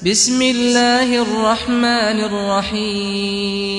بسم اللہ الرحمن الرحیم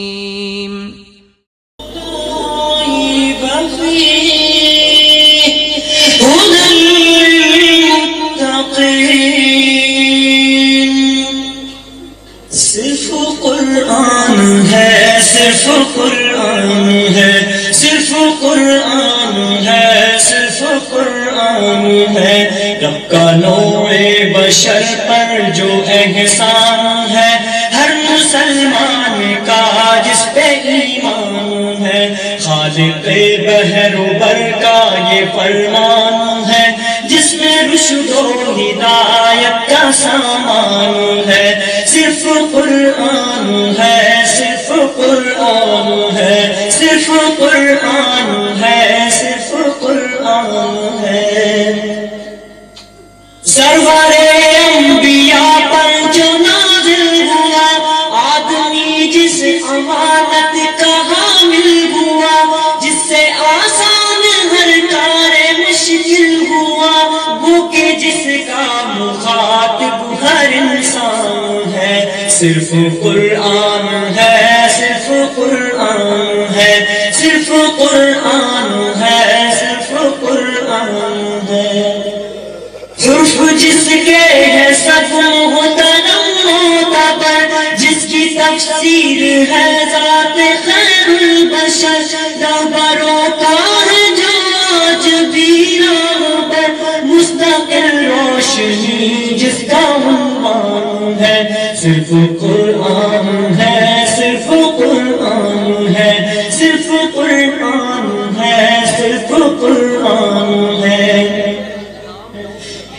صرف قرآن ہے، صرف قرآن ہے، صرف قرآن ہے، صرف قرآن ہے۔ رب کا نوع بشر پر جو احسان ہے، ہر مسلمان کا جس پہ ایمان ہے، خالق بحر و بر کا یہ فرمان ہے، جس میں رشد و ہدایت کا سامان ہے۔ صرف قرآن ہے، صرف قرآن ہے، صرف قرآن ہے، صرف قرآن ہے۔ سرور انبیاء پر جو نازل ہوا، آدمی جس امانت کا حامل ہوا، جس سے آسان ہر کار مشکل ہوا، وہ کہ جس کا مخاطب ہر انسان ہے۔ صرف قرآن ہے، صرف قرآن ہے، صرف قرآن ہے، صرف قرآن ہے۔ حرف جس کے ہے سب محترم معتبر، جس کی تفسیر ہے ذات خیر البشر، رہبروں کا ہے جو آج بھی راہ پر، مستقل روشنی جس کا عنوان ہے۔ صرف قرآن ہے، صرف قرآن ہے، صرف قرآن ہے، صرف قرآن ہے۔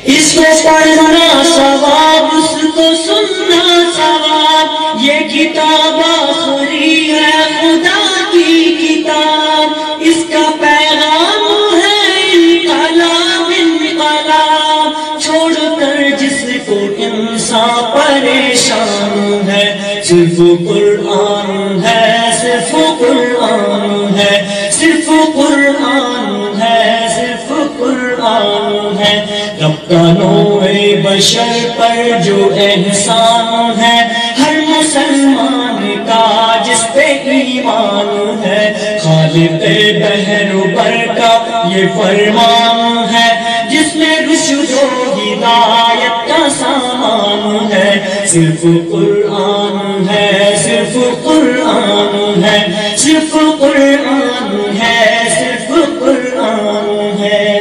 اس کو پڑھنا ثواب، اس کو سننا ثواب، یہ کتاب آخری ہے خدا کی کتاب، اس کا پیغام ہے انقلاب انقلاب، چھوڑ کر جس کو انسان پریشان ہے۔ صرف قرآن ہے، صرف قرآن ہے، صرف قرآن ہے، صرف قرآن ہے۔ رب کا نوع بشر پر جو احسان ہے، ہر مسلمان کا جس پہ ایمان ہے، خالق بحر و بر کا یہ فرمان ہے، جس میں رشد و ہدایت کا سامان ہے۔ صرف قرآن ہے، صرف قرآن ہے، صرف قرآن ہے، صرف قرآن ہے۔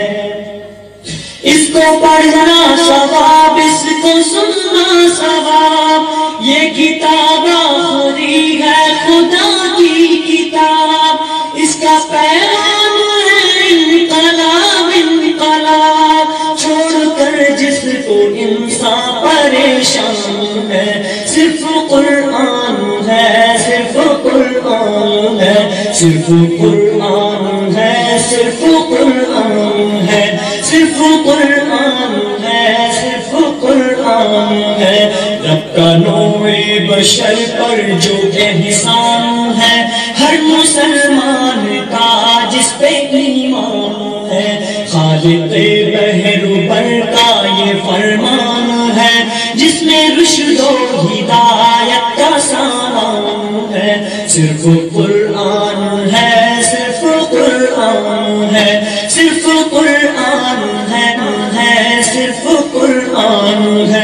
اس کو پڑھنا ثواب، اس کو سننا ثواب، یہ کتاب آخری ہے خدا کی کتاب، اس کا پیغام ہے انقلاب انقلاب، چھوڑ کر جس کو انسان پریشان ہے۔ صرف قرآن ہے، صرف قرآن ہے، صرف قرآن ہے، صرف قرآن ہے، صرف قرآن ہے، صرف قرآن ہے۔ رب کا نوع بشر پر جو احسان ہے، ہر مسلمان کا جس پہ ایمان ہے، خالق بحر و بر کا یہ فرمان ہے، جس میں رشد و ہدایت کا سامان ہے۔ صرف قرآن ہے، صرف قرآن ہے، صرف قرآن ہے، صرف قرآن ہے۔